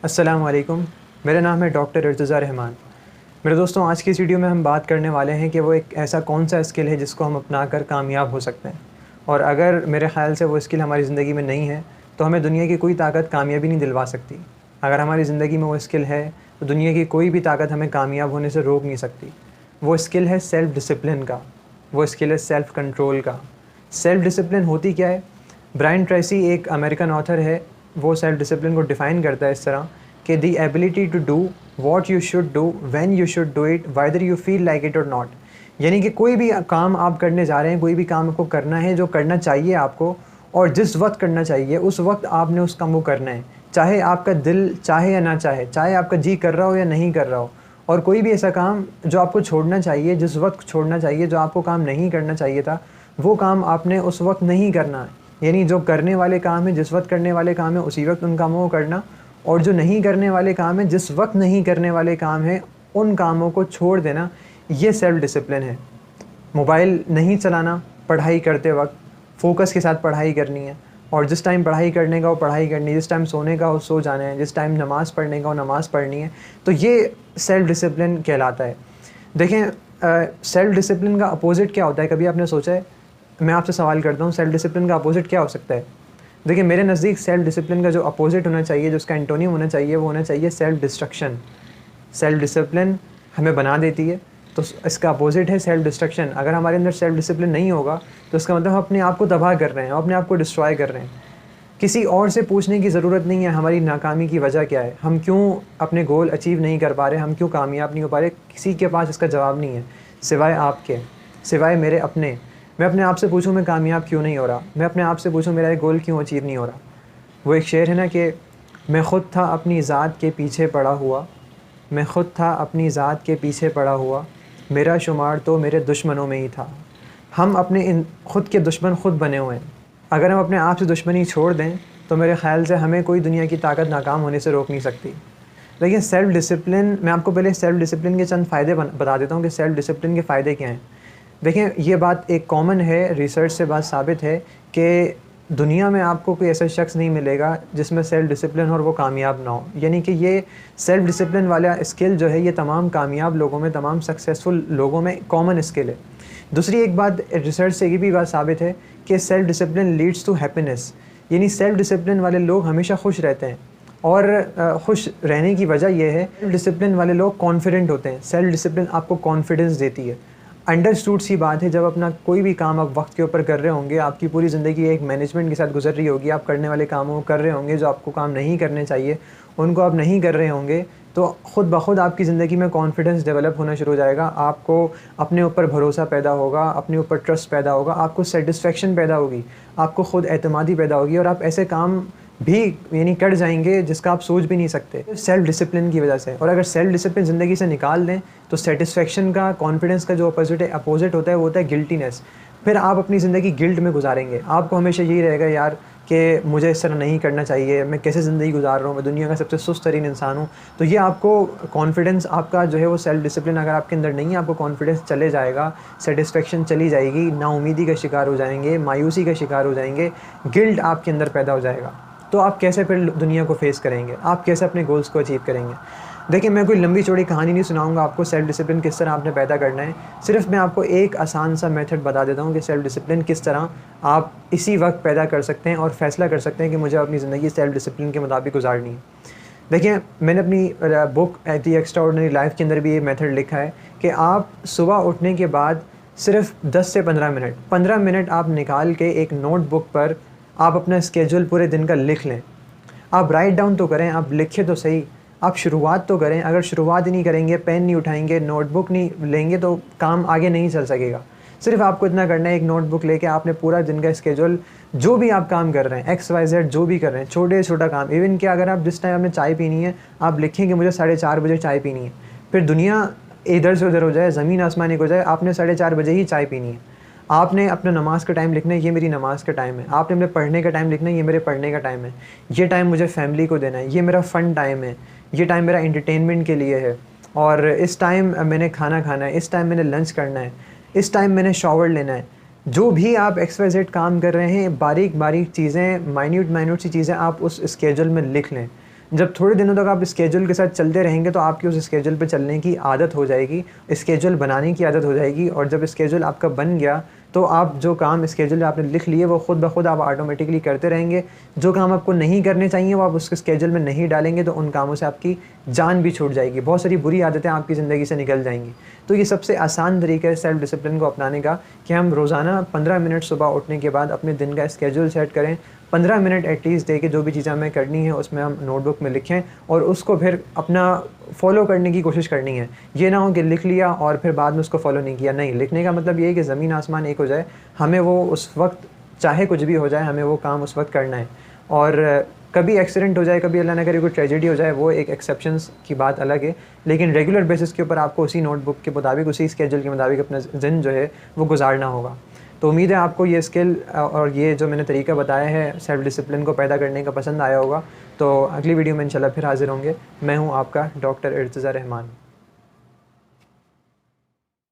अस्सलाम वालेकुम। मेरा नाम है डॉक्टर इर्तज़ा रहमान। मेरे दोस्तों, आज की इस वीडियो में हम बात करने वाले हैं कि वो एक ऐसा कौन सा स्किल है जिसको हम अपना कर कामयाब हो सकते हैं। और अगर मेरे ख़्याल से वो स्किल हमारी ज़िंदगी में नहीं है तो हमें दुनिया की कोई ताकत कामयाबी नहीं दिलवा सकती। अगर हमारी ज़िंदगी में वो स्किल है तो दुनिया की कोई भी ताकत हमें कामयाब होने से रोक नहीं सकती। वो स्किल है सेल्फ़ डिसिप्लिन का, वो स्किल है सेल्फ़ कंट्रोल का। सेल्फ़ डिसिप्लिन होती क्या है? ब्रायन ट्रेसी एक अमेरिकन ऑथर है, वो सेल्फ़ डिसिप्लिन को डिफ़ाइन करता है इस तरह कि the ability to do what you should do when you should do it whether you feel like it और नॉट। यानी कि कोई भी काम आप करने जा रहे हैं, कोई भी काम आपको करना है जो करना चाहिए आपको, और जिस वक्त करना चाहिए उस वक्त आपने उस काम को करना है, चाहे आपका दिल चाहे या ना चाहे, चाहे आपका जी कर रहा हो या नहीं कर रहा हो। और कोई भी ऐसा काम जो आपको छोड़ना चाहिए, जिस वक्त छोड़ना चाहिए, जो आपको काम नहीं करना चाहिए था, वो काम आपने उस वक्त नहीं करना है। यानी जो करने वाले काम है, जिस वक्त करने वाले काम है, उसी वक्त उन कामों को करना। और जो नहीं करने वाले काम है, जिस वक्त नहीं करने वाले काम है, उन कामों को छोड़ देना। ये सेल्फ़ डिसिप्लिन है। मोबाइल नहीं चलाना पढ़ाई करते वक्त, फ़ोकस के साथ पढ़ाई करनी है। और जिस टाइम पढ़ाई करने का वो पढ़ाई करनी है, जिस टाइम सोने का वो सो जाना है, जिस टाइम नमाज़ पढ़ने का वो नमाज़ पढ़नी है। तो ये सेल्फ़ डिसिप्लिन कहलाता है। देखें, सेल्फ़ डिसिप्लिन का अपोज़िट क्या होता है? कभी आपने सोचा है? मैं आपसे सवाल करता हूँ, सेल्फ़ डिसिप्लिन का अपोज़िट क्या हो सकता है? देखिए, मेरे नज़दीक सेल्फ़ डिसिप्लिन का जो अपोज़िट होना चाहिए, जो उसका एंटोनिम होना चाहिए, वो होना चाहिए सेल्फ़ डिस्ट्रक्शन। सेल्फ़ डिसिप्लिन हमें बना देती है, तो इसका अपोज़िट है सेल्फ़ डिस्ट्रक्शन। अगर हमारे अंदर सेल्फ़ डिसिप्लिन नहीं होगा तो इसका मतलब हम अपने आप को तबाह कर रहे हैं, अपने आप को डिस्ट्रॉय कर रहे हैं। किसी और से पूछने की ज़रूरत नहीं है हमारी नाकामी की वजह क्या है, हम क्यों अपने गोल अचीव नहीं कर पा रहे, हम क्यों कामयाब नहीं हो पा रहे। किसी के पास इसका जवाब नहीं है सिवाय आपके, सिवाय मेरे अपने। मैं अपने आप से पूछूं मैं कामयाब क्यों नहीं हो रहा, मैं अपने आप से पूछूं मेरा ये गोल क्यों अचीव नहीं हो रहा। वो एक शेर है ना कि मैं ख़ुद था अपनी ज़ात के पीछे पड़ा हुआ, मैं ख़ुद था अपनी ज़ात के पीछे पड़ा हुआ, मेरा शुमार तो मेरे दुश्मनों में ही था। हम अपने इन ख़ुद के दुश्मन ख़ुद बने हुए हैं। अगर हम अपने आप से दुश्मनी छोड़ दें तो मेरे ख़्याल से हमें कोई दुनिया की ताकत नाकाम होने से रोक नहीं सकती। लेकिन सेल्फ़ डिसिप्लिन, मैं आपको पहले सेल्फ़ डिसिप्लिन के चंद फ़ायदे बता देता हूँ कि सेल्फ़ डिसिप्लिन के फ़ायदे क्या हैं। देखें, ये बात एक कॉमन है, रिसर्च से बात साबित है कि दुनिया में आपको कोई ऐसा शख्स नहीं मिलेगा जिसमें सेल्फ़ डिसिप्लिन हो और वो कामयाब ना हो। यानी कि ये सेल्फ़ डिसिप्लिन वाला स्किल जो है, ये तमाम कामयाब लोगों में, तमाम सक्सेसफुल लोगों में कॉमन स्किल है। दूसरी एक बात, रिसर्च से ये भी बात साबित है कि self discipline leads to happiness. यानी सेल्फ़ डिसिप्लिन वाले लोग हमेशा खुश रहते हैं। और खुश रहने की वजह यह है, सेल्फ़ डिसिप्लिन वाले लोग कॉन्फिडेंट होते हैं। सेल्फ़ डिसिप्लिन आपको कॉन्फिडेंस देती है। अंडरस्टूड सी बात है, जब अपना कोई भी काम आप वक्त के ऊपर कर रहे होंगे, आपकी पूरी ज़िंदगी एक मैनेजमेंट के साथ गुजर रही होगी, आप करने वाले कामों को कर रहे होंगे, जो आपको काम नहीं करने चाहिए उनको आप नहीं कर रहे होंगे, तो ख़ुद ब खुद आपकी ज़िंदगी में कॉन्फिडेंस डेवलप होना शुरू हो जाएगा। आपको अपने ऊपर भरोसा पैदा होगा, अपने ऊपर ट्रस्ट पैदा होगा, आपको सेटिस्फेक्शन पैदा होगी, आपको ख़ुद एतमादी पैदा होगी, और आप ऐसे काम भी यानी कर जाएंगे जिसका आप सोच भी नहीं सकते, सेल्फ़ डिसिप्लिन की वजह से। और अगर सेल्फ़ डिसिप्लिन ज़िंदगी से निकाल दें तो सेटिस्फेक्शन का, कॉन्फिडेंस का जो अपोज़िट होता है वो होता है गिल्टीनेस। फिर आप अपनी ज़िंदगी गिल्ट में गुजारेंगे। आपको हमेशा यही रहेगा यार कि मुझे इस तरह नहीं करना चाहिए, मैं कैसे ज़िंदगी गुजार रहा हूँ, मैं दुनिया का सबसे सुस्त तरीन इंसान हूँ। तो ये आपको कॉन्फिडेंस, आपका जो है वो सेल्फ़ डिसिप्लिन अगर आपके अंदर नहीं है, आपको कॉन्फिडेंस चले जाएगा, सेटिस्फेक्शन चली जाएगी, नाउमीदी का शिकार हो जाएंगे, मायूसी का शिकार हो जाएंगे, गिल्ट आपके अंदर पैदा हो जाएगा। तो आप कैसे फिर दुनिया को फेस करेंगे, आप कैसे अपने गोल्स को अचीव करेंगे। देखिए, मैं कोई लंबी चौड़ी कहानी नहीं सुनाऊंगा आपको सेल्फ़ डिसिप्लिन किस तरह आपने पैदा करना है। सिर्फ मैं आपको एक आसान सा मेथड बता देता हूँ कि सेल्फ़ डिसिप्लिन किस तरह आप इसी वक्त पैदा कर सकते हैं और फ़ैसला कर सकते हैं कि मुझे अपनी ज़िंदगी सेल्फ़ डिसिप्लिन के मुताबिक गुजारनी है। देखिए, मैंने अपनी बुक द एक्स्ट्राऑर्डिनरी लाइफ के अंदर भी ये मेथड लिखा है कि आप सुबह उठने के बाद सिर्फ 10 से 15 मिनट आप निकाल के एक नोटबुक पर आप अपना स्केड्यूल पूरे दिन का लिख लें। आप राइट डाउन तो करें, आप लिखें तो सही, आप शुरुआत तो करें। अगर शुरुआत ही नहीं करेंगे, पेन नहीं उठाएंगे, नोटबुक नहीं लेंगे, तो काम आगे नहीं चल सकेगा। सिर्फ आपको इतना करना है, एक नोटबुक लेके आपने पूरा दिन का स्केड्यूल, जो भी आप काम कर रहे हैं, XYZ जो भी कर रहे हैं, छोटे छोटा काम, इवन कि अगर आप जिस टाइम आपने चाय पीनी है, आप लिखें कि मुझे 4:30 बजे चाय पीनी है। फिर दुनिया इधर से उधर हो जाए, ज़मीन आसमान एक हो जाए, आपने 4:30 बजे ही चाय पीनी है। आपने अपना नमाज़ का टाइम लिखना है, ये मेरी नमाज़ का टाइम है। आपने अपने पढ़ने का टाइम लिखना है, ये मेरे पढ़ने का टाइम है। ये टाइम मुझे फैमिली को देना है, ये मेरा फ़न टाइम है। ये टाइम मेरा एंटरटेनमेंट के लिए है, और इस टाइम मैंने खाना खाना है, इस टाइम मैंने लंच करना है, इस टाइम मैंने शॉवर लेना है। जो भी आप XYZ काम कर रहे हैं, बारीक बारीक चीज़ें, माइन्यूट सी चीज़ें आप उस स्केड्यूल में लिख लें। जब थोड़े दिनों तक आप स्केड्यूल के साथ चलते रहेंगे तो आपकी उस स्केड्यूल पे चलने की आदत हो जाएगी, स्केड्यूल बनाने की आदत हो जाएगी, और जब स्केड्यूल आपका बन गया तो आप जो काम स्केड्यूल आपने लिख लिए वो ख़ुद ब खुद आप ऑटोमेटिकली करते रहेंगे। जो काम आपको नहीं करने चाहिए वो आप उसके स्केड्यूल में नहीं डालेंगे तो उन कामों से आपकी जान भी छूट जाएगी, बहुत सारी बुरी आदतें आपकी ज़िंदगी से निकल जाएंगी। तो ये सबसे आसान तरीका है सेल्फ़ डिसिप्लिन को अपनाने का कि हम रोज़ाना 15 मिनट सुबह उठने के बाद अपने दिन का स्केड्यूल सेट करें। 15 मिनट एटलीस्ट दे के जो भी चीज़ें हमें करनी है उसमें हम नोटबुक में लिखें और उसको फिर अपना फ़ॉलो करने की कोशिश करनी है। ये ना हो कि लिख लिया और फिर बाद में उसको फ़ॉलो नहीं किया। नहीं, लिखने का मतलब ये है कि ज़मीन आसमान एक हो जाए, हमें वो उस वक्त चाहे कुछ भी हो जाए हमें वो काम उस वक्त करना है। और कभी एक्सीडेंट हो जाए, कभी अल्लाह ना करे कोई ट्रेजेडी हो जाए, वो एक एक्सेप्शंस की बात अलग है, लेकिन रेगुलर बेसिस के ऊपर आपको उसी नोटबुक के मुताबिक, उसी स्केड्यूल के मुताबिक अपना दिन जो है वो गुजारना होगा। तो उम्मीद है आपको ये स्किल और ये जो मैंने तरीका बताया है सेल्फ़ डिसिप्लिन को पैदा करने का पसंद आया होगा। तो अगली वीडियो में इंशाल्लाह फिर हाज़िर होंगे। मैं हूँ आपका डॉक्टर इर्तिज़ा रहमान।